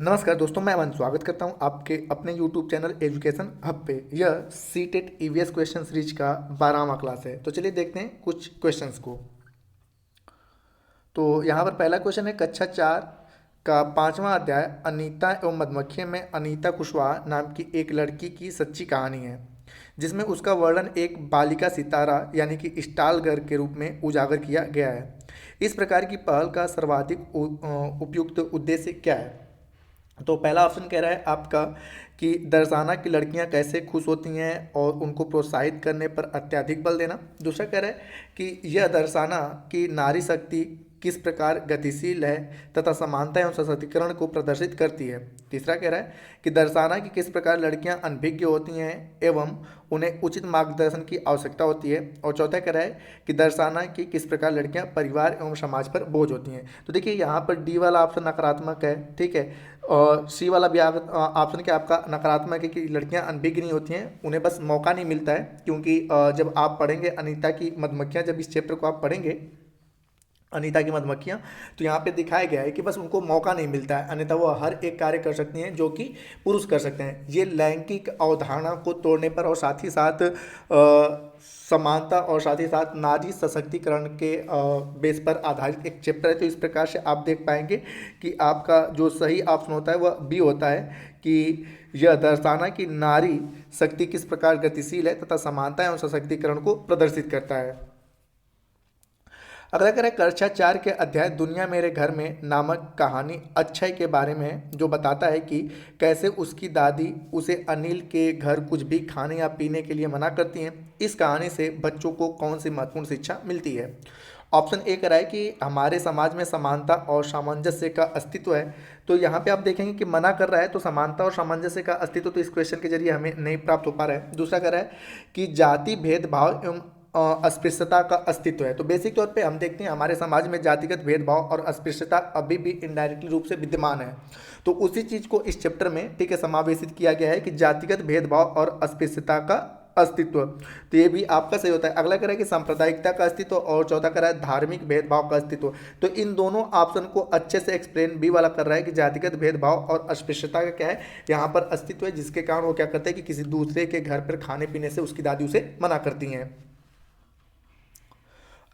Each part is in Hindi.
नमस्कार दोस्तों, मैं अमन स्वागत करता हूं आपके अपने YouTube चैनल एजुकेशन हब पे। यह सीटेट ईवीएस क्वेश्चन सीरीज का 12वां क्लास है। तो चलिए देखते हैं कुछ क्वेश्चंस को। तो यहाँ पर पहला क्वेश्चन है कक्षा 4 का 5वां अध्याय अनीता एवं मधुमक्खी में अनीता कुशवाहा नाम की एक लड़की की सच्ची कहानी है, जिसमें उसका वर्णन एक बालिका सितारा यानी कि स्टार गर्ल के रूप में उजागर किया गया है। इस प्रकार की पहल का सर्वाधिक उपयुक्त उद्देश्य क्या है? तो पहला ऑप्शन कह रहा है आपका कि दर्शाना कि लड़कियां कैसे खुश होती हैं और उनको प्रोत्साहित करने पर अत्यधिक बल देना। दूसरा कह रहा है कि यह दर्शाना कि नारी शक्ति किस प्रकार गतिशील है तथा समानता एवं सशक्तिकरण को प्रदर्शित करती है। तीसरा कह रहा है कि दर्शाना कि किस प्रकार लड़कियां अनभिज्ञ होती हैं एवं उन्हें उचित मार्गदर्शन की आवश्यकता होती है। और चौथा कह रहा है कि दर्शाना कि किस प्रकार लड़कियां परिवार एवं समाज पर बोझ होती हैं। तो देखिए यहाँ पर डी वाला ऑप्शन नकारात्मक है, ठीक है, और सी वाला भी ऑप्शन क्या आपका नकारात्मक है कि लड़कियां अनभिज्ञ नहीं होती हैं, उन्हें बस मौका नहीं मिलता है। क्योंकि जब आप पढ़ेंगे अनीता की मधुमक्खियां, जब इस चैप्टर को आप पढ़ेंगे अनीता की मधुमक्खियाँ, तो यहाँ पे दिखाया गया है कि बस उनको मौका नहीं मिलता है, अन्यथा वो हर एक कार्य कर सकती हैं जो कि पुरुष कर सकते हैं। ये लैंगिक अवधारणा को तोड़ने पर और साथ ही साथ समानता और साथ ही साथ नारी सशक्तिकरण के बेस पर आधारित एक चैप्टर है। तो इस प्रकार से आप देख पाएंगे कि आपका जो सही ऑप्शन होता है वह बी होता है कि यह दर्शाना कि नारी शक्ति किस प्रकार गतिशील है तथा समानता एवं सशक्तिकरण को प्रदर्शित करता है। अगला करें कक्षा 4 के अध्याय दुनिया मेरे घर में नामक कहानी अक्षय के बारे में, जो बताता है कि कैसे उसकी दादी उसे अनिल के घर कुछ भी खाने या पीने के लिए मना करती हैं। इस कहानी से बच्चों को कौन सी महत्वपूर्ण शिक्षा मिलती है? ऑप्शन ए कह रहा है कि हमारे समाज में समानता और सामंजस्य का अस्तित्व है। तो यहाँ पे आप देखेंगे कि मना कर रहा है, तो समानता और सामंजस्य का अस्तित्व तो इस क्वेश्चन के जरिए हमें नहीं प्राप्त हो पा रहा है। दूसरा कह रहा है कि जाति भेदभाव एवं अस्पृश्यता का अस्तित्व है। तो बेसिक तौर पे हम देखते हैं हमारे समाज में जातिगत भेदभाव और अस्पृश्यता अभी भी इनडायरेक्टली रूप से विद्यमान है। तो उसी चीज को इस चैप्टर में, ठीक है, समावेशित किया गया है कि जातिगत भेदभाव और अस्पृश्यता का अस्तित्व। तो ये भी आपका सही होता है। अगला कह रहा है कि सांप्रदायिकता का अस्तित्व और चौथा कह रहा है धार्मिक भेदभाव का अस्तित्व। तो इन दोनों ऑप्शन को अच्छे से एक्सप्लेन बी वाला कर रहा है कि जातिगत भेदभाव और अस्पृश्यता का क्या है, यहाँ पर अस्तित्व है, जिसके कारण वो क्या करते हैं कि किसी दूसरे के घर पर खाने पीने से उसकी दादी उसे मना करती हैं।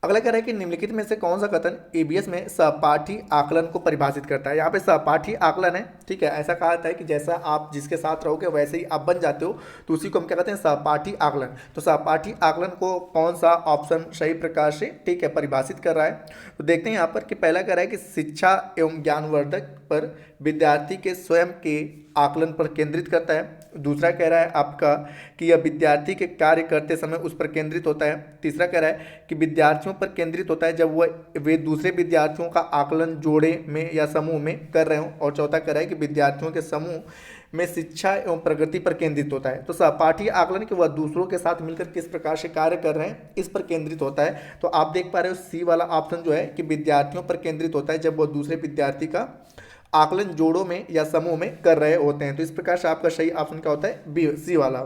अगला कह रहा है कि निम्नलिखित में से कौन सा कथन ईवीएस में सहपाठी आकलन को परिभाषित करता है? यहाँ पे सहपाठी आकलन है, ठीक है। ऐसा कहा जाता है कि जैसा आप जिसके साथ रहोगे वैसे ही आप बन जाते हो, तो उसी को हम क्या कहते हैं, सहपाठी आकलन। तो सहपाठी आकलन को कौन सा ऑप्शन सही प्रकार से, ठीक है, परिभाषित कर रहा है? तो देखते हैं यहाँ पर कि पहला कह रहा है कि शिक्षा एवं ज्ञानवर्धक पर विद्यार्थी के स्वयं के आकलन पर केंद्रित करता है। दूसरा कह रहा है आपका कि यह विद्यार्थी के कार्य करते समय उस पर केंद्रित होता है। तीसरा कह रहा है कि विद्यार्थियों पर केंद्रित होता है जब वे दूसरे विद्यार्थियों का आकलन जोड़े में या समूह में कर रहे हों। और चौथा कह रहा है कि विद्यार्थियों के समूह में शिक्षा एवं प्रगति पर केंद्रित होता है। तो सहपाठी आकलन कि वह दूसरों के साथ मिलकर किस प्रकार से कार्य कर रहे हैं, इस पर केंद्रित होता है। तो आप देख पा रहे हो सी वाला ऑप्शन जो है कि विद्यार्थियों पर केंद्रित होता है जब वह दूसरे विद्यार्थी का आकलन जोड़ों में या समूह में कर रहे होते हैं। तो इस प्रकार से आपका सही ऑप्शन क्या होता है, बी सी वाला।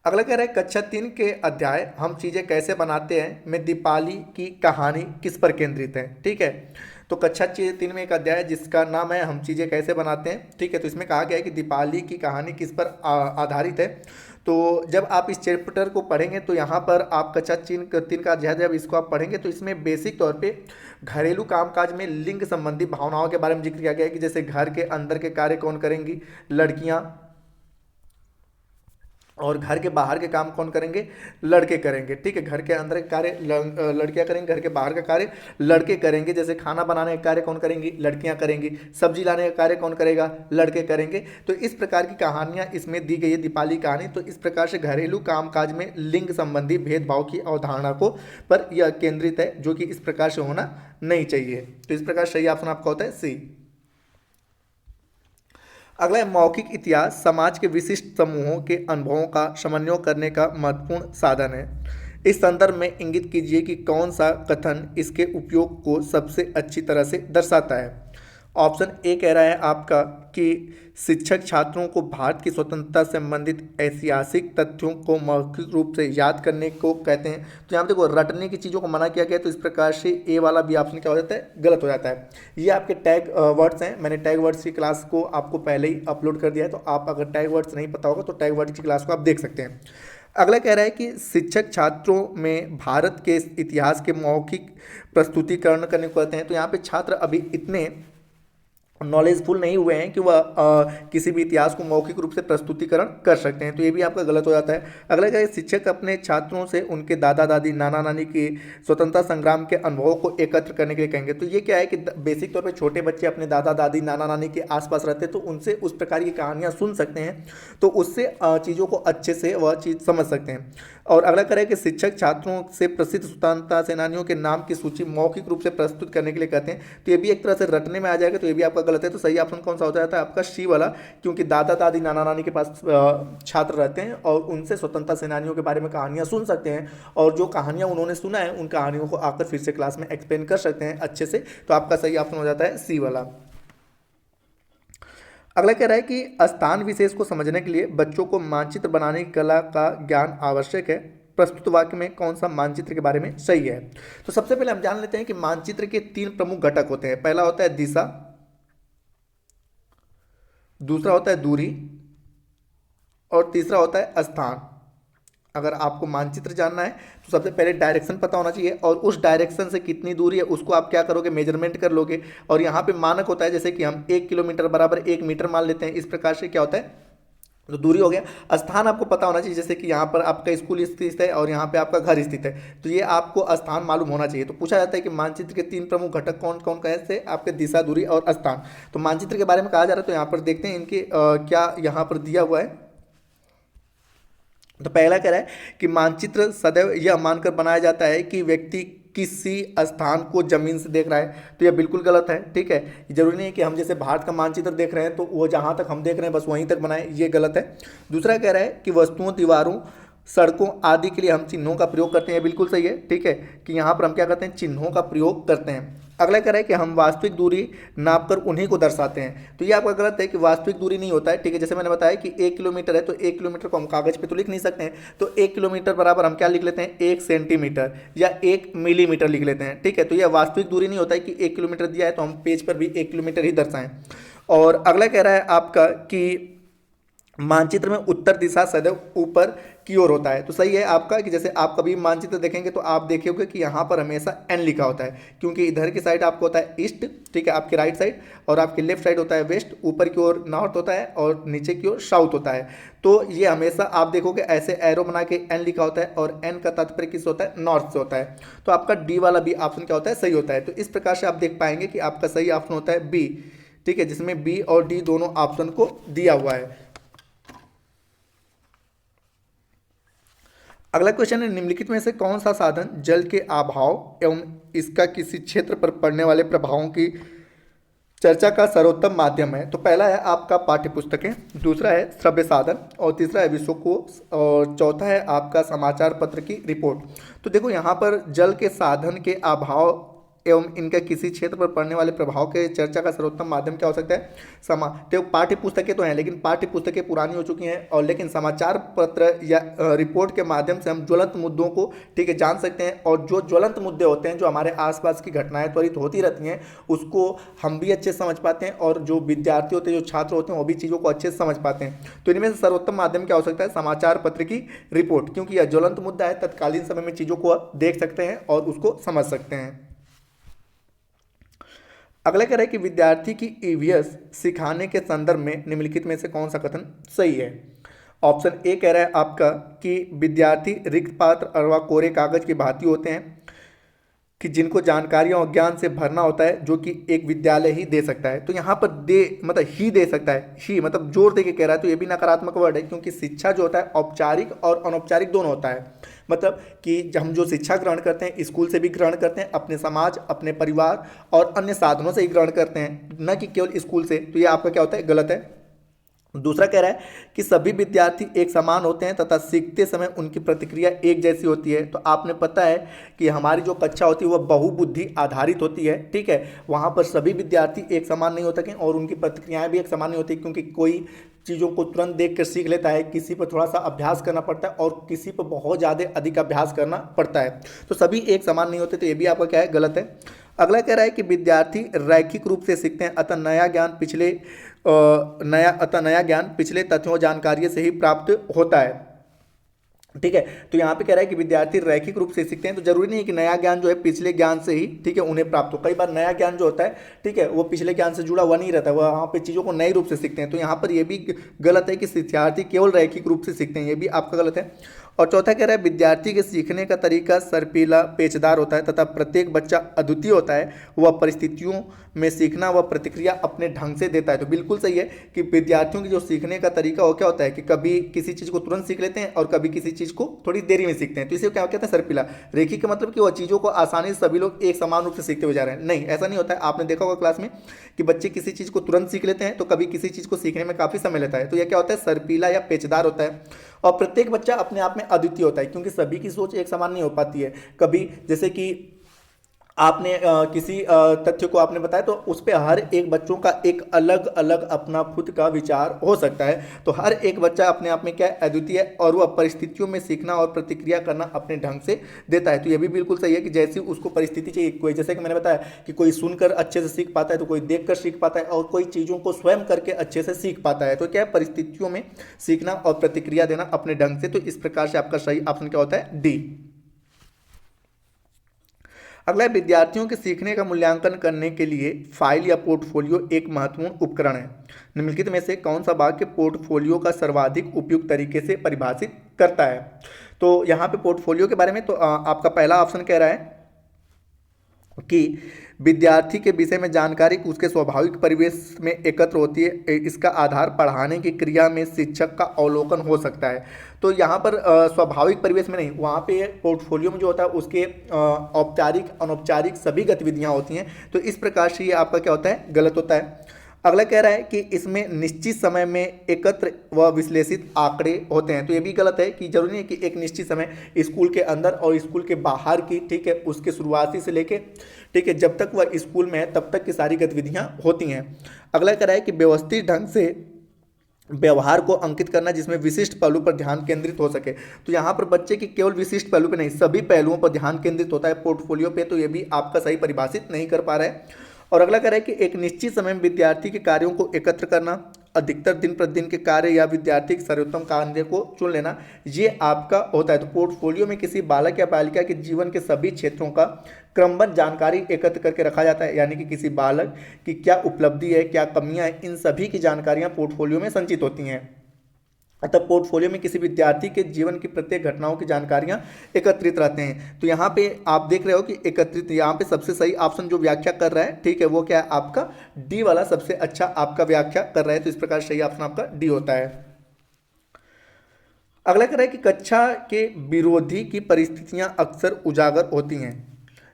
अगला कह रहा है कक्षा 3 के अध्याय हम चीजें कैसे बनाते हैं में दीपाली की कहानी किस पर केंद्रित है, ठीक है। तो कक्षा 3 में एक अध्याय है जिसका नाम है हम चीजें कैसे बनाते हैं, ठीक है। तो इसमें कहा गया है कि दीपाली की कहानी किस पर आधारित है। तो जब आप इस चैप्टर को पढ़ेंगे तो यहाँ पर आप कक्षा 3 का अध्याय जब इसको आप पढ़ेंगे तो इसमें बेसिक तौर पे घरेलू कामकाज में लिंग संबंधी भावनाओं के बारे में जिक्र किया गया है कि जैसे घर के अंदर के कार्य कौन करेंगी, लड़कियां, और घर के बाहर के काम कौन करेंगे, लड़के करेंगे, ठीक है। घर के अंदर के कार्य लड़कियां करेंगे, घर के बाहर का कार्य लड़के करेंगे। जैसे खाना बनाने का कार्य कौन करेंगी, लड़कियां करेंगी। सब्जी लाने का कार्य कौन करेगा, लड़के करेंगे। तो इस प्रकार की कहानियां इसमें दी गई है, दीपाली कहानी। तो इस प्रकार से घरेलू कामकाज में लिंग संबंधी भेदभाव की अवधारणा को पर यह केंद्रित है, जो कि इस प्रकार से होना नहीं चाहिए। तो इस प्रकार सही ऑप्शन आपका होता है सी। अगला है मौखिक इतिहास समाज के विशिष्ट समूहों के अनुभवों का समन्वय करने का महत्वपूर्ण साधन है। इस संदर्भ में इंगित कीजिए कि कौन सा कथन इसके उपयोग को सबसे अच्छी तरह से दर्शाता है। ऑप्शन ए कह रहा है आपका कि शिक्षक छात्रों को भारत की स्वतंत्रता से संबंधित ऐतिहासिक तथ्यों को मौखिक रूप से याद करने को कहते हैं। तो यहाँ पे देखो रटने की चीज़ों को मना किया गया है, तो इस प्रकार से ए वाला भी ऑप्शन क्या हो जाता है, गलत हो जाता है। ये आपके टैग वर्ड्स हैं, मैंने टैग वर्ड्स की क्लास को आपको पहले ही अपलोड कर दिया है, तो आप अगर टैग वर्ड्स नहीं पता होगा तो टैग वर्ड्स की क्लास को आप देख सकते हैं। अगला कह रहा है कि शिक्षक छात्रों में भारत के इतिहास के मौखिक प्रस्तुतिकरण करने को कहते हैं। तो यहाँ पे छात्र अभी इतने नॉलेजफुल नहीं हुए हैं कि वह किसी भी इतिहास को मौखिक रूप से प्रस्तुतिकरण कर सकते हैं, तो ये भी आपका गलत हो जाता है। अगला क्या है, शिक्षक अपने छात्रों से उनके दादा दादी नाना नानी की स्वतंत्रता संग्राम के अनुभवों को एकत्र करने के लिए कहेंगे। तो ये क्या है कि बेसिक तौर पे छोटे बच्चे अपने दादा दादी नाना नानी के आसपास रहते हैं, तो उनसे उस प्रकार की कहानियाँ सुन सकते हैं, तो उससे चीज़ों को अच्छे से वह चीज़ समझ सकते हैं। और अगला करें कि शिक्षक छात्रों से प्रसिद्ध स्वतंत्रता सेनानियों के नाम की सूची मौखिक रूप से प्रस्तुत करने के लिए कहते हैं। तो ये भी एक तरह से रटने में आ जाएगा, तो ये भी आपका गलत है। तो सही ऑप्शन कौन सा हो जाता है आपका, सी वाला, क्योंकि दादा दादी नाना नानी के पास छात्र रहते हैं और उनसे स्वतंत्रता सेनानियों के बारे में कहानियां सुन सकते हैं, और जो कहानियां उन्होंने सुना है उन कहानियों को आकर फिर से क्लास में एक्सप्लेन कर सकते हैं अच्छे से। तो आपका सही ऑप्शन हो जाता है सी वाला। अगला कह रहा है कि स्थान विशेष को समझने के लिए बच्चों को मानचित्र बनाने की कला का ज्ञान आवश्यक है। प्रस्तुत वाक्य में कौन सा मानचित्र के बारे में सही है। तो सबसे पहले हम जान लेते हैं कि मानचित्र के 3 प्रमुख घटक होते हैं। पहला होता है दिशा, दूसरा होता है दूरी, और तीसरा होता है स्थान। अगर आपको मानचित्र जानना है तो सबसे पहले डायरेक्शन पता होना चाहिए, और उस डायरेक्शन से कितनी दूरी है उसको आप क्या करोगे, मेजरमेंट कर लोगे। और यहाँ पे मानक होता है, जैसे कि हम 1 किलोमीटर बराबर 1 मीटर मान लेते हैं, इस प्रकार से क्या होता है, तो दूरी हो गया। स्थान आपको पता होना चाहिए, जैसे कि यहाँ पर आपका स्कूल स्थित है और यहाँ पे आपका घर स्थित है, तो ये आपको स्थान मालूम होना चाहिए। तो पूछा जाता है कि मानचित्र के 3 प्रमुख घटक कौन कौन कैसे, आपके दिशा, दूरी और स्थान। तो मानचित्र के बारे में कहा जा रहा है, तो यहाँ पर देखते हैं इनके क्या यहाँ पर दिया हुआ है। तो पहला कह रहा है कि मानचित्र सदैव यह मानकर बनाया जाता है कि व्यक्ति किसी स्थान को जमीन से देख रहा है। तो यह बिल्कुल गलत है, ठीक है। जरूरी नहीं है कि हम जैसे भारत का मानचित्र देख रहे हैं तो वो जहाँ तक हम देख रहे हैं बस वहीं तक बनाए, ये गलत है। दूसरा कह रहा है कि वस्तुओं, दीवारों, सड़कों आदि के लिए हम चिन्हों का प्रयोग करते हैं, बिल्कुल सही है, ठीक है, कि यहाँ पर हम क्या करते हैं, चिन्हों का प्रयोग करते हैं। अगला कह रहा है कि हम वास्तविक दूरी नापकर उन्हीं को दर्शाते हैं। तो ये आपका गलत है कि वास्तविक दूरी नहीं होता है, ठीक है। जैसे मैंने बताया कि 1 किलोमीटर है, तो 1 किलोमीटर को हम कागज पे तो लिख नहीं सकते हैं, तो 1 किलोमीटर बराबर हम क्या लिख लेते हैं, 1 सेंटीमीटर या 1 मिलीमीटर लिख लेते हैं, ठीक है। तो यह वास्तविक दूरी नहीं होता है कि 1 किलोमीटर दिया है तो हम पेज पर भी 1 किलोमीटर ही दर्शाएं। और अगला कह रहा है आपका कि मानचित्र में उत्तर दिशा सदैव ऊपर की ओर होता है। तो सही है आपका कि जैसे आप कभी मानचित्र देखेंगे तो आप देखोगे कि यहाँ पर हमेशा एन लिखा होता है, क्योंकि इधर की साइड आपको होता है ईस्ट, ठीक है, आपके राइट साइड, और आपके लेफ्ट साइड होता है वेस्ट, ऊपर की ओर नॉर्थ होता है और नीचे की ओर साउथ होता है। तो ये हमेशा आप देखोगे ऐसे एरो बना के एन लिखा होता है, और एन का तात्पर्य किस होता है, नॉर्थ से होता है। तो आपका डी वाला भी ऑप्शन क्या होता है, सही होता है। तो इस प्रकार से आप देख पाएंगे कि आपका सही ऑप्शन होता है बी, ठीक है, जिसमें बी और डी दोनों ऑप्शन को दिया हुआ है। अगला क्वेश्चन है, निम्नलिखित में से कौन सा साधन जल के अभाव एवं इसका किसी क्षेत्र पर पड़ने वाले प्रभावों की चर्चा का सर्वोत्तम माध्यम है। तो पहला है आपका पाठ्य पुस्तकें, दूसरा है श्रव्य साधन, और तीसरा है विश्वकोश, और चौथा है आपका समाचार पत्र की रिपोर्ट। तो देखो यहाँ पर जल के साधन के अभाव एवं इनका किसी क्षेत्र पर पड़ने वाले प्रभाव के चर्चा का सर्वोत्तम माध्यम क्या हो सकता है, तो पाठ्य पुस्तकें तो हैं, लेकिन पाठ्य पुस्तकें पुरानी हो चुकी हैं, और लेकिन समाचार पत्र या रिपोर्ट के माध्यम से हम ज्वलंत मुद्दों को, ठीक है, जान सकते हैं। और जो ज्वलंत मुद्दे होते हैं, जो हमारे आसपास की घटनाएं त्वरित होती रहती हैं, उसको हम भी अच्छे से समझ पाते हैं, और जो विद्यार्थी होते हैं, जो छात्र होते हैं, वो भी चीज़ों को अच्छे से समझ पाते हैं। तो इनमें से सर्वोत्तम माध्यम क्या हो सकता है, समाचार पत्र की रिपोर्ट, क्योंकि यह ज्वलंत मुद्दा है, तत्कालीन समय में चीज़ों को देख सकते हैं और उसको समझ सकते हैं। अगला कह रहा है कि विद्यार्थी की ईवीएस सिखाने के संदर्भ में निम्नलिखित में से कौन सा कथन सही है। ऑप्शन ए कह रहा है आपका कि विद्यार्थी रिक्त पात्र अथवा कोरे कागज की भांति होते हैं, कि जिनको जानकारियों और ज्ञान से भरना होता है, जो कि एक विद्यालय ही दे सकता है। तो यहाँ पर दे मतलब ही दे सकता है, ही मतलब जोर दे के कह रहा है, तो ये भी नकारात्मक वर्ड है, क्योंकि शिक्षा जो होता है औपचारिक और अनौपचारिक दोनों होता है। मतलब कि हम जो शिक्षा ग्रहण करते हैं स्कूल से भी ग्रहण करते हैं, अपने समाज, अपने परिवार और अन्य साधनों से ही ग्रहण करते हैं, न कि केवल स्कूल से। तो ये आपका क्या होता है, गलत है। दूसरा कह रहा है कि सभी विद्यार्थी एक समान होते हैं तथा सीखते समय उनकी प्रतिक्रिया एक जैसी होती है। तो आपने पता है कि हमारी जो कक्षा होती है वह बहुबुद्धि आधारित होती है, ठीक है। वहाँ पर सभी विद्यार्थी एक समान नहीं होते हैं और उनकी प्रतिक्रियाएं भी एक समान नहीं होती, क्योंकि कोई चीज़ों को तुरंत देख कर सीख लेता है, किसी पर थोड़ा सा अभ्यास करना पड़ता है और किसी पर बहुत ज़्यादा अधिक अभ्यास करना पड़ता है। तो सभी एक समान नहीं होते, तो ये भी आपका क्या है, गलत है। अगला कह रहा है कि विद्यार्थी रैखिक रूप से सीखते हैं, अतः नया ज्ञान पिछले तथ्यों जानकारी से ही प्राप्त होता है, ठीक है। तो यहाँ पे कह रहा है कि विद्यार्थी रैखिक रूप से सीखते हैं, तो जरूरी नहीं है कि नया ज्ञान जो है पिछले ज्ञान से ही, ठीक है, उन्हें प्राप्त हो। कई बार नया ज्ञान जो होता है, ठीक है, वो पिछले ज्ञान से जुड़ा हुआ नहीं रहता है, वह वहाँ पे चीज़ों को नए रूप से सीखते हैं। तो यहाँ पर ये भी गलत है कि विद्यार्थी केवल रैखिक रूप से सीखते हैं, ये भी आपका गलत है। और चौथा कह रहा है विद्यार्थी के सीखने का तरीका सर्पीला पेचदार होता है तथा प्रत्येक बच्चा अद्वितीय होता है, वह परिस्थितियों में सीखना व प्रतिक्रिया अपने ढंग से देता है। तो बिल्कुल सही है कि विद्यार्थियों की जो सीखने का तरीका वो क्या होता है कि कभी किसी चीज़ को तुरंत सीख लेते हैं और कभी किसी चीज़ को थोड़ी देरी में सीखते हैं। तो इसे क्या कहते हैं, सर्पिला। रेखी का मतलब कि वह चीज़ों को आसानी से सभी लोग एक समान रूप से सीखते हुए जा रहे हैं, नहीं, ऐसा नहीं होता है। आपने देखा होगा क्लास में कि बच्चे किसी चीज़ को तुरंत सीख लेते हैं तो कभी किसी चीज़ को सीखने में काफ़ी समय लेता है। तो यह क्या होता है, सर्पिला या पेचदार होता है। और प्रत्येक बच्चा अपने आप में अद्वितीय होता है, क्योंकि सभी की सोच एक समान नहीं हो पाती है। कभी जैसे कि आपने किसी तथ्य को आपने बताया तो उस पर हर एक बच्चों का एक अलग अलग अपना खुद का विचार हो सकता है। तो हर एक बच्चा अपने आप में क्या है, अद्वितीय है, और वह परिस्थितियों में सीखना और प्रतिक्रिया करना अपने ढंग से देता है। तो यह भी बिल्कुल सही है कि जैसी उसको परिस्थिति चाहिए, कोई जैसे कि मैंने बताया कि कोई सुनकर अच्छे से सीख पाता है, तो कोई देखकर सीख पाता है, और कोई चीज़ों को स्वयं करके अच्छे से सीख पाता है। तो क्या है, परिस्थितियों में सीखना और प्रतिक्रिया देना अपने ढंग से। तो इस प्रकार से आपका सही ऑप्शन क्या होता है, डी। अगला है, विद्यार्थियों के सीखने का मूल्यांकन करने के लिए फाइल या पोर्टफोलियो एक महत्वपूर्ण उपकरण है। निम्नलिखित में से कौन सा वाक्य पोर्टफोलियो का सर्वाधिक उपयुक्त तरीके से परिभाषित करता है। तो यहाँ पे पोर्टफोलियो के बारे में तो आपका पहला ऑप्शन कह रहा है कि विद्यार्थी के विषय में जानकारी उसके स्वाभाविक परिवेश में एकत्र होती है, इसका आधार पढ़ाने की क्रिया में शिक्षक का अवलोकन हो सकता है। तो यहाँ पर स्वाभाविक परिवेश में नहीं, वहाँ पे पोर्टफोलियो में जो होता है उसके औपचारिक अनौपचारिक सभी गतिविधियाँ होती हैं। तो इस प्रकार से ये आपका क्या होता है, गलत होता है। अगला कह रहा है कि इसमें निश्चित समय में एकत्र व विश्लेषित आंकड़े होते हैं। तो ये भी गलत है कि जरूरी है कि एक निश्चित समय स्कूल के अंदर और स्कूल के बाहर की, ठीक है, उसके शुरुआती से लेके, ठीक है, जब तक वह स्कूल में है तब तक की सारी गतिविधियां होती हैं। अगला कह रहा है कि व्यवस्थित ढंग से व्यवहार को अंकित करना जिसमें विशिष्ट पहलू पर ध्यान केंद्रित हो सके। तो यहाँ पर बच्चे की केवल विशिष्ट पहलू पर नहीं, सभी पहलुओं पर ध्यान केंद्रित होता है पोर्टफोलियो पे। तो ये भी आपका सही परिभाषित नहीं कर पा रहा है। और अगला कह रहा है कि एक निश्चित समय में विद्यार्थी के कार्यों को एकत्र करना, अधिकतर दिन प्रतिदिन के कार्य या विद्यार्थी के सर्वोत्तम कार्य को चुन लेना, ये आपका होता है। तो पोर्टफोलियो में किसी बालक या बालिका के जीवन के सभी क्षेत्रों का क्रमबद्ध जानकारी एकत्र करके रखा जाता है, यानी कि किसी बालक की क्या उपलब्धि है, क्या कमियां हैं, इन सभी की जानकारियां पोर्टफोलियो में संचित होती हैं। अतः पोर्टफोलियो में किसी विद्यार्थी के जीवन की प्रत्येक घटनाओं की जानकारियां एकत्रित रहते हैं। तो यहाँ पे आप देख रहे हो कि एकत्रित, यहाँ पे सबसे सही ऑप्शन जो व्याख्या कर रहा है, ठीक है, वो क्या है, आपका डी वाला सबसे अच्छा आपका व्याख्या कर रहा है। तो इस प्रकार सही ऑप्शन आपका डी होता है। अगला कह रहा है कि कक्षा के विरोधी की परिस्थितियां अक्सर उजागर होती हैं।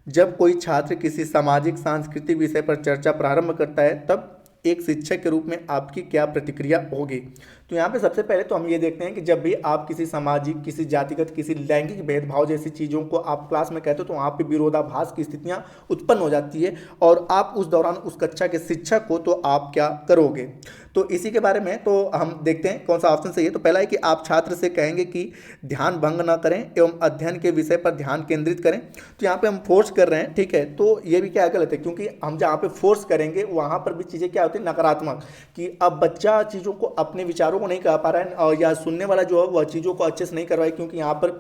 जब कोई छात्र किसी सामाजिक सांस्कृतिक विषय पर चर्चा प्रारंभ करता है तब एक शिक्षक के रूप में आपकी क्या प्रतिक्रिया होगी। तो यहाँ पे सबसे पहले तो हम ये देखते हैं कि जब भी आप किसी सामाजिक, किसी जातिगत, किसी लैंगिक भेदभाव जैसी चीज़ों को आप क्लास में कहते हो तो वहाँ पे विरोधाभास की स्थितियाँ उत्पन्न हो जाती है, और आप उस दौरान उस कक्षा के शिक्षक हो तो आप क्या करोगे। तो इसी के बारे में तो हम देखते हैं कौन सा ऑप्शन सही है। तो पहला है कि आप छात्र से कहेंगे कि ध्यान भंग न करें एवं अध्ययन के विषय पर ध्यान केंद्रित करें। तो यहाँ पे हम फोर्स कर रहे हैं, ठीक है, तो ये भी क्या गलत है, क्योंकि हम जहाँ पे फोर्स करेंगे वहाँ पर भी चीज़ें क्या होती है, नकारात्मक, कि अब बच्चा चीज़ों को, अपने विचारों को नहीं कह पा रहा है, और या सुनने वाला जो है वह चीज़ों को अच्छे से नहीं कर रहा है, क्योंकि यहाँ पर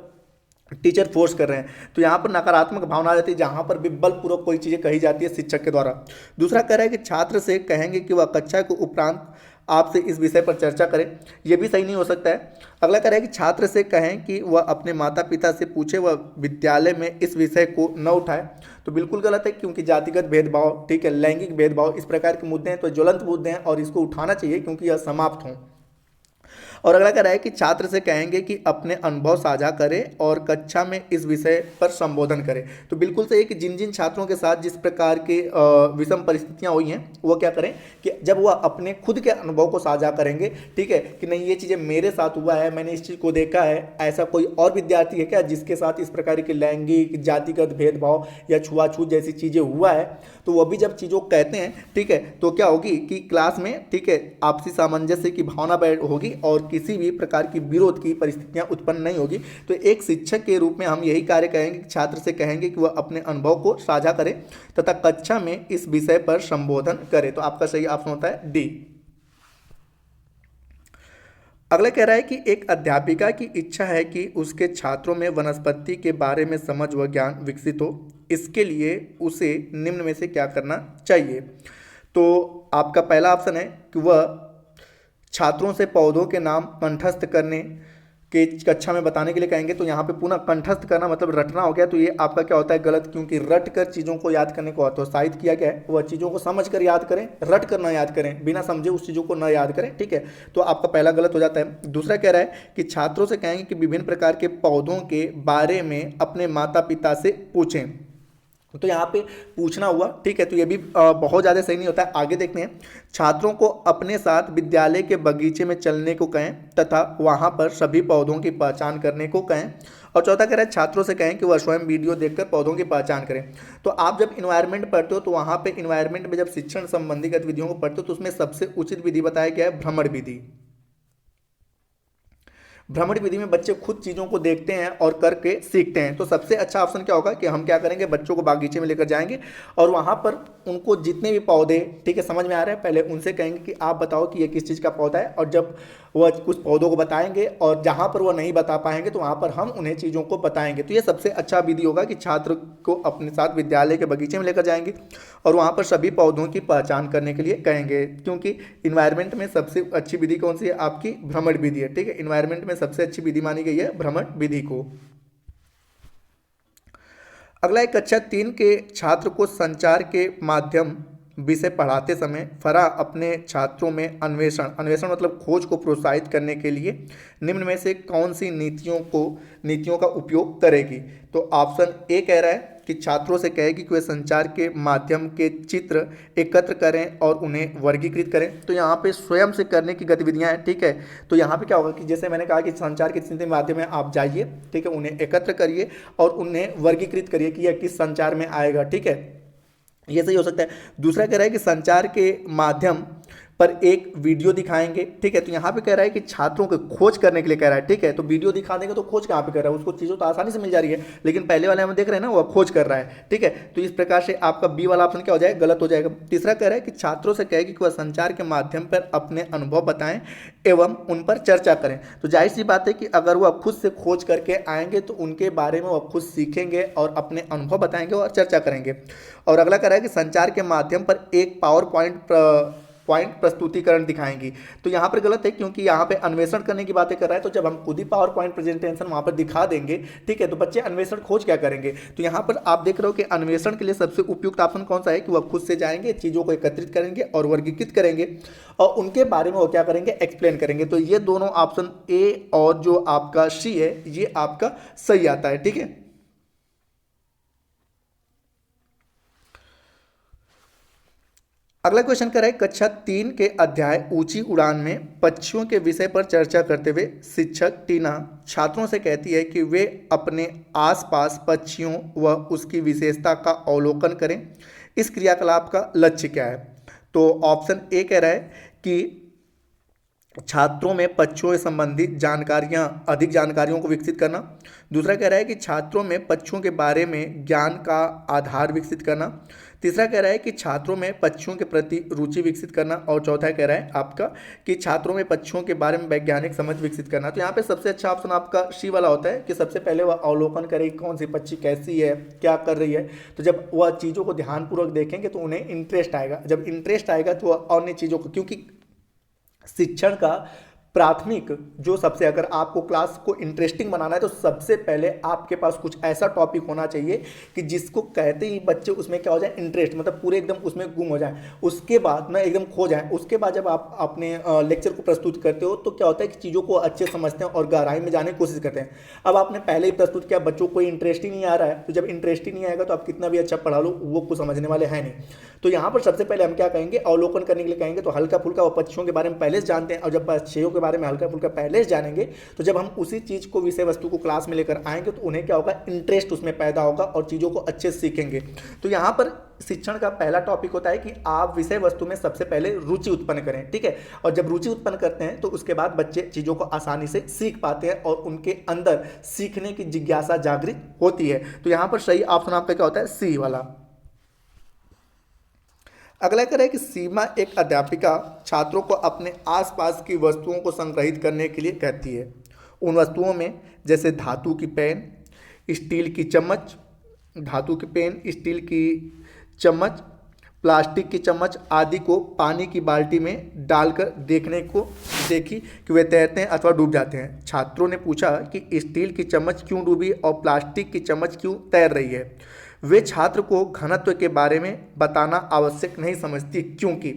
टीचर फोर्स कर रहे हैं। तो यहाँ पर नकारात्मक भावना आ जाती है, जहाँ पर भी बलपूर्वक कोई चीज़ें कही जाती है शिक्षक के द्वारा। दूसरा कह रहा है कि छात्र से कहेंगे कि वह कक्षा के उपरांत आपसे इस विषय पर चर्चा करें, यह भी सही नहीं हो सकता है। अगला कह रहा है कि छात्र से कहें कि वह अपने माता पिता से पूछे, वह विद्यालय में इस विषय को न उठाए। तो बिल्कुल गलत है, क्योंकि जातिगत भेदभाव, ठीक है, लैंगिक भेदभाव, इस प्रकार के मुद्दे हैं तो ज्वलंत मुद्दे हैं और इसको उठाना चाहिए क्योंकि यह समाप्त हों। और अगला कह रहा है कि छात्र से कहेंगे कि अपने अनुभव साझा करें और कक्षा में इस विषय पर संबोधन करें। तो बिल्कुल सही है कि जिन जिन छात्रों के साथ जिस प्रकार की विषम परिस्थितियां हुई हैं वो क्या करें कि जब वह अपने खुद के अनुभव को साझा करेंगे, ठीक है, कि नहीं ये चीज़ें मेरे साथ हुआ है, मैंने इस चीज़ को देखा है, ऐसा कोई और विद्यार्थी है क्या जिसके साथ इस प्रकार के लैंगिक जातिगत भेदभाव या छुआछूत जैसी चीज़ें हुआ है, तो वह भी जब चीज़ों को कहते हैं, ठीक है, तो क्या होगी कि क्लास में, ठीक है, आपसी सामंजस्य की भावना बैठ होगी और किसी भी प्रकार की विरोध की परिस्थितियां उत्पन्न नहीं होगी। तो एक शिक्षक के रूप में हम यही कार्य करेंगे, छात्र से कहेंगे कि वह अपने अनुभव को साझा करे तथा कक्षा में इस विषय पर संबोधन करे। तो आपका सही ऑप्शन होता है डी। अगला कह रहा है कि एक अध्यापिका की इच्छा है कि उसके छात्रों में वनस्पति के बारे में समझ व ज्ञान विकसित हो, इसके लिए उसे निम्न में से क्या करना चाहिए। तो आपका पहला ऑप्शन है कि वह छात्रों से पौधों के नाम कंठस्थ करने के कक्षा में बताने के लिए कहेंगे। तो यहाँ पे पुनः कंठस्थ करना मतलब रटना हो गया, तो ये आपका क्या होता है गलत, क्योंकि रट कर चीज़ों को याद करने को प्रोत्साहित किया गया है। वह चीज़ों को समझ कर याद करें, रट कर ना याद करें, बिना समझे उस चीज़ों को न याद करें, ठीक है। तो आपका पहला गलत हो जाता है। दूसरा कह रहा है कि छात्रों से कहेंगे कि विभिन्न प्रकार के पौधों के बारे में अपने माता पिता से पूछें। तो यहाँ पे पूछना हुआ, ठीक है, तो ये भी बहुत ज़्यादा सही नहीं होता है। आगे देखते हैं, छात्रों को अपने साथ विद्यालय के बगीचे में चलने को कहें तथा वहाँ पर सभी पौधों की पहचान करने को कहें। और चौथा कह रहा है छात्रों से कहें कि वह स्वयं वीडियो देखकर पौधों की पहचान करें। तो आप जब इन्वायरमेंट पढ़ते हो तो वहाँ पे इन्वायरमेंट में जब शिक्षण संबंधी गतिविधियों को पढ़ते हो तो उसमें सबसे उचित विधि बताया गया है भ्रमण विधि। भ्रमण विधि में बच्चे खुद चीज़ों को देखते हैं और करके सीखते हैं। तो सबसे अच्छा ऑप्शन क्या होगा कि हम क्या करेंगे, बच्चों को बागीचे में लेकर जाएंगे और वहाँ पर उनको जितने भी पौधे, ठीक है, समझ में आ रहे हैं, पहले उनसे कहेंगे कि आप बताओ कि ये किस चीज़ का पौधा है। और जब वह कुछ पौधों को बताएंगे और जहाँ पर वह नहीं बता पाएंगे तो वहाँ पर हम उन्हें चीज़ों को बताएंगे। तो ये सबसे अच्छा विधि होगा कि छात्र को अपने साथ विद्यालय के बगीचे में लेकर जाएंगे और वहाँ पर सभी पौधों की पहचान करने के लिए कहेंगे, क्योंकि इन्वायरमेंट में सबसे अच्छी विधि कौन सी है, आपकी भ्रमण विधि है, ठीक है। इन्वायरमेंट में सबसे अच्छी विधि मानी गई है भ्रमण विधि को। अगला एक कक्षा 3 के छात्र को संचार के माध्यम विषय पढ़ाते समय फराह अपने छात्रों में अन्वेषण मतलब खोज को प्रोत्साहित करने के लिए निम्न में से कौन सी नीतियों का उपयोग करेगी। तो ऑप्शन ए कह रहा है कि छात्रों से कहेगी कि वे संचार के माध्यम के चित्र एकत्र करें और उन्हें वर्गीकृत करें। तो यहाँ पे स्वयं से करने की गतिविधियाँ हैं, ठीक है। तो यहाँ पे क्या होगा कि जैसे मैंने कहा कि संचार के चित्र माध्यम में आप जाइए, ठीक है, उन्हें एकत्र करिए और उन्हें वर्गीकृत करिए कि यह किस संचार में आएगा, ठीक है, ये सही हो सकता है। दूसरा कह रहा है कि संचार के माध्यम पर एक वीडियो दिखाएंगे, ठीक है। तो यहाँ पे कह रहा है कि छात्रों को खोज करने के लिए कह रहा है, ठीक है। तो वीडियो दिखा देंगे तो खोज कहाँ पे कर रहा है, उसको चीज़ों तो आसानी से मिल जा रही है, लेकिन पहले वाले हम देख रहे हैं ना, वो खोज कर रहा है, ठीक है। तो इस प्रकार से आपका बी वाला ऑप्शन क्या हो जाएगा, गलत हो जाएगा। तीसरा कह रहा है कि छात्रों से कहेगी कि वह संचार के माध्यम पर अपने अनुभव बताएं एवं उन पर चर्चा करें। तो जाहिर सी बात है कि अगर वह खुद से खोज करके आएंगे तो उनके बारे में वह खुद सीखेंगे और अपने अनुभव बताएंगे और चर्चा करेंगे। और अगला कह रहा है कि संचार के माध्यम पर एक पावर पॉइंट प्रस्तुतिकरण दिखाएंगी। तो यहाँ पर गलत है, क्योंकि यहाँ पे अन्वेषण करने की बातें कर रहा है। तो जब हम खुद ही पावर पॉइंट प्रेजेंटेशन वहाँ पर दिखा देंगे, ठीक है, तो बच्चे अन्वेषण खोज क्या करेंगे। तो यहाँ पर आप देख रहे हो कि अन्वेषण के लिए सबसे उपयुक्त ऑप्शन कौन सा है कि वह खुद से जाएंगे, चीज़ों को एकत्रित करेंगे और वर्गीकृत करेंगे और उनके बारे में वो क्या करेंगे, एक्सप्लेन करेंगे। तो ये दोनों ऑप्शन ए और जो आपका सी है ये आपका सही आता है, ठीक है। अगला क्वेश्चन कर रहा है कक्षा 3 के अध्याय ऊंची उड़ान में पक्षियों के विषय पर चर्चा करते हुए शिक्षक टीना छात्रों से कहती है कि वे अपने आसपास पक्षियों व उसकी विशेषता का अवलोकन करें। इस क्रियाकलाप का लक्ष्य क्या है। तो ऑप्शन ए कह रहा है कि छात्रों में पक्षियों से संबंधित अधिक जानकारियों को विकसित करना। दूसरा कह रहा है कि छात्रों में पक्षियों के बारे में ज्ञान का आधार विकसित करना। तीसरा कह रहा है कि छात्रों में पक्षियों के प्रति रुचि विकसित करना। और चौथा कह रहा है आपका कि छात्रों में पक्षियों के बारे में वैज्ञानिक समझ विकसित करना। तो यहाँ पे सबसे अच्छा ऑप्शन आपका सी वाला होता है कि सबसे पहले वह अवलोकन करे कौन सी पक्षी कैसी है, क्या कर रही है। तो जब वह चीज़ों को ध्यानपूर्वक देखेंगे तो उन्हें इंटरेस्ट आएगा। जब इंटरेस्ट आएगा तो वह अन्य चीज़ों को, क्योंकि शिक्षण का प्राथमिक जो सबसे, अगर आपको क्लास को इंटरेस्टिंग बनाना है तो सबसे पहले आपके पास कुछ ऐसा टॉपिक होना चाहिए कि जिसको कहते ही बच्चे उसमें क्या हो जाए, इंटरेस्ट, मतलब पूरे एकदम उसमें गुम हो जाए, उसके बाद ना एकदम खो जाए। उसके बाद जब आप अपने लेक्चर को प्रस्तुत करते हो तो क्या होता है कि चीज़ों को अच्छे समझते हैं और गहराई में जाने की कोशिश करते हैं। अब आपने पहले ही प्रस्तुत किया, बच्चों को कोई इंटरेस्ट ही नहीं आ रहा है, तो जब इंटरेस्ट ही नहीं आएगा तो आप कितना भी अच्छा पढ़ा लो वो कुछ समझने वाले हैं नहीं। तो यहाँ पर सबसे पहले हम क्या कहेंगे, अवलोकन करने के लिए कहेंगे तो हल्का फुल्का वो पक्षियों के बारे में पहले से जानते हैं, और जब पक्षियों के बारे में हल्का फुल्का पहले से जानेंगे तो जब हम उसी चीज़ को, विषय वस्तु को क्लास में लेकर आएंगे तो उन्हें क्या होगा, इंटरेस्ट उसमें पैदा होगा और चीज़ों को अच्छे से सीखेंगे। तो यहाँ पर शिक्षण का पहला टॉपिक होता है कि आप विषय वस्तु में सबसे पहले रुचि उत्पन्न करें, ठीक है। और जब रुचि उत्पन्न करते हैं तो उसके बाद बच्चे चीज़ों को आसानी से सीख पाते हैं और उनके अंदर सीखने की जिज्ञासा जागृत होती है। तो यहाँ पर सही ऑप्शन आपका क्या होता है, सी वाला। अगला कह रहा है कि सीमा एक अध्यापिका छात्रों को अपने आसपास की वस्तुओं को संग्रहित करने के लिए कहती है। उन वस्तुओं में जैसे धातु की पेन, स्टील की चम्मच, धातु की पेन, स्टील की चम्मच, प्लास्टिक की चम्मच आदि को पानी की बाल्टी में डालकर देखी कि वे तैरते हैं अथवा डूब जाते हैं। छात्रों ने पूछा कि स्टील की चम्मच क्यों डूबी और प्लास्टिक की चम्मच क्यों तैर रही है। वे छात्र को घनत्व के बारे में बताना आवश्यक नहीं समझती, क्योंकि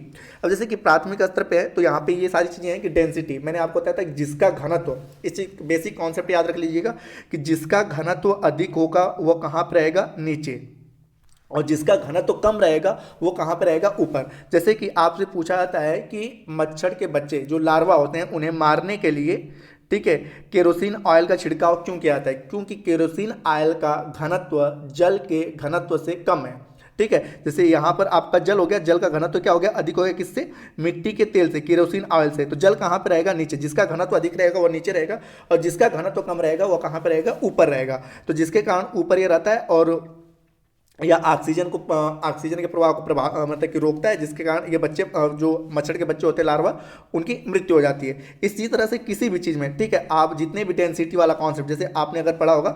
अब जैसे कि प्राथमिक स्तर पे है तो यहाँ पे ये सारी चीज़ें हैं कि डेंसिटी, मैंने आपको बताया था कि जिसका घनत्व, इस बेसिक कॉन्सेप्ट याद रख लीजिएगा कि जिसका घनत्व अधिक होगा वो कहाँ पर रहेगा, नीचे, और जिसका घनत्व कम रहेगा वो कहाँ पर रहेगा, ऊपर। जैसे कि आपसे पूछा जाता है कि मच्छर के बच्चे जो लार्वा होते हैं उन्हें मारने के लिए, ठीक है, केरोसिन ऑयल का छिड़काव क्यों किया जाता है, क्योंकि केरोसिन ऑयल का घनत्व जल के घनत्व से कम है, ठीक है। जैसे यहाँ पर आपका जल हो गया, जल का घनत्व क्या हो गया, अधिक हो गया, किससे, मिट्टी के तेल से, केरोसिन ऑयल से। तो जल कहाँ पर रहेगा, नीचे, जिसका घनत्व अधिक रहेगा वो नीचे रहेगा और जिसका घनत्व कम रहेगा वो कहाँ पर रहेगा, ऊपर रहेगा। तो जिसके कारण ऊपर ये रहता है और या ऑक्सीजन के प्रवाह को मतलब कि रोकता है, जिसके कारण ये बच्चे जो मच्छर के बच्चे होते हैं लार्वा, उनकी मृत्यु हो जाती है। इसी तरह से किसी भी चीज़ में, ठीक है, आप जितने भी डेंसिटी वाला कॉन्सेप्ट, जैसे आपने अगर पढ़ा होगा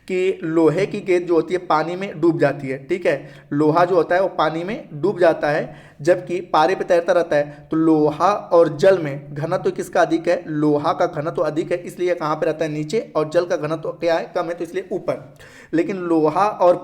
कि लोहे की गेंद जो होती है पानी में डूब जाती है, ठीक है, लोहा जो होता है वो पानी में डूब जाता है जबकि पारे पे तैरता रहता है। तो लोहा और जल में घनत्व किसका अधिक है, लोहा का घनत्व अधिक है, इसलिए कहाँ पे रहता है, नीचे, और जल का घनत्व क्या है, कम है, तो इसलिए ऊपर। लेकिन लोहा और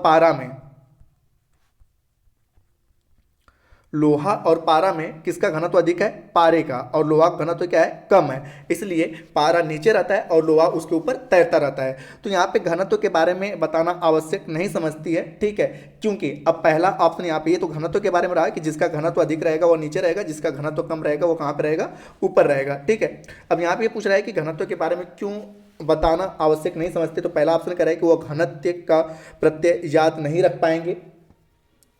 पारा में किसका घनत्व अधिक है, पारे का, और लोहा का घनत्व क्या है, कम है, इसलिए पारा नीचे रहता है और लोहा उसके ऊपर तैरता रहता है। तो यहाँ पे घनत्व के बारे में बताना आवश्यक नहीं समझती है, ठीक है, क्योंकि अब पहला ऑप्शन यहाँ पे ये तो घनत्व के बारे में रहा कि जिसका घनत्व अधिक रहेगा वो नीचे रहेगा, जिसका घनत्व कम रहेगा वो कहाँ पर रहेगा, ऊपर रहेगा, ठीक है। अब यहाँ पे पूछ रहा है कि घनत्व के बारे में क्यों बताना आवश्यक नहीं समझते, तो पहला ऑप्शन कह रहा है कि वो घनत्व का प्रत्यय याद नहीं रख पाएंगे।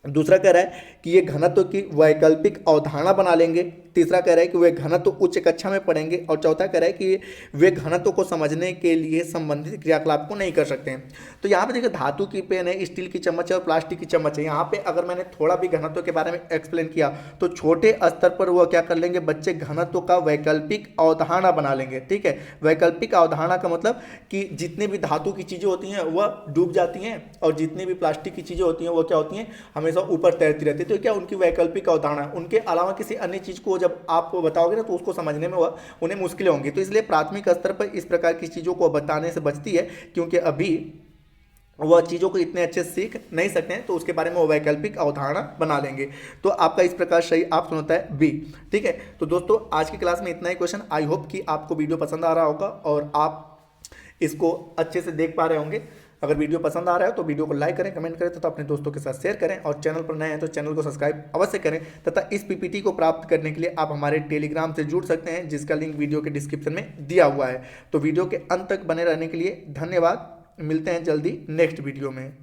दूसरा कह रहा है कि ये घनत्व की वैकल्पिक अवधारणा बना लेंगे। तीसरा कह रहा है कि वे घनत्व उच्च कक्षा में पढ़ेंगे। और चौथा कह रहा है कि वे घनत्व को समझने के लिए संबंधित क्रियाकलाप को नहीं कर सकते हैं। तो यहाँ पे देखिए धातु की पेन है, स्टील की चम्मच है और प्लास्टिक की चम्मच है। यहाँ पे अगर मैंने थोड़ा भी घनत्व के बारे में एक्सप्लेन किया तो छोटे स्तर पर वह क्या कर लेंगे, बच्चे घनत्व का वैकल्पिक अवधारणा बना लेंगे, ठीक है। वैकल्पिक अवधारणा का मतलब कि जितनी भी धातु की चीज़ें होती हैं वह डूब जाती हैं और जितनी भी प्लास्टिक की चीज़ें होती हैं वो क्या होती हैं, हमेशा ऊपर तैरती रहती है। तो क्या उनकी वैकल्पिक अवधारणा, उनके अलावा किसी अन्य चीज़ को जब आप बताओगे ना तो उसको समझने में वह उन्हें मुश्किलें होंगी। तो इसलिए प्राथमिक स्तर पर इस प्रकार की चीज़ों को बताने से बचती है, क्योंकि अभी वह चीज़ों को इतने अच्छे से सीख नहीं सकते हैं, तो उसके बारे में वो वैकल्पिक अवधारणा बना लेंगे। तो आपका इस प्रकार सही ऑप्शन होता है बी, ठीक है। तो दोस्तों आज की क्लास में इतना ही क्वेश्चन। आई होप कि आपको वीडियो पसंद आ रहा होगा और आप इसको अच्छे से देख पा रहे होंगे। अगर वीडियो पसंद आ रहा है तो वीडियो को लाइक करें, कमेंट करें तथा अपने दोस्तों के साथ शेयर करें, और चैनल पर नए हैं तो चैनल को सब्सक्राइब अवश्य करें। तथा इस पीपीटी को प्राप्त करने के लिए आप हमारे टेलीग्राम से जुड़ सकते हैं, जिसका लिंक वीडियो के डिस्क्रिप्शन में दिया हुआ है। तो वीडियो के अंत तक बने रहने के लिए धन्यवाद। मिलते हैं जल्दी नेक्स्ट वीडियो में।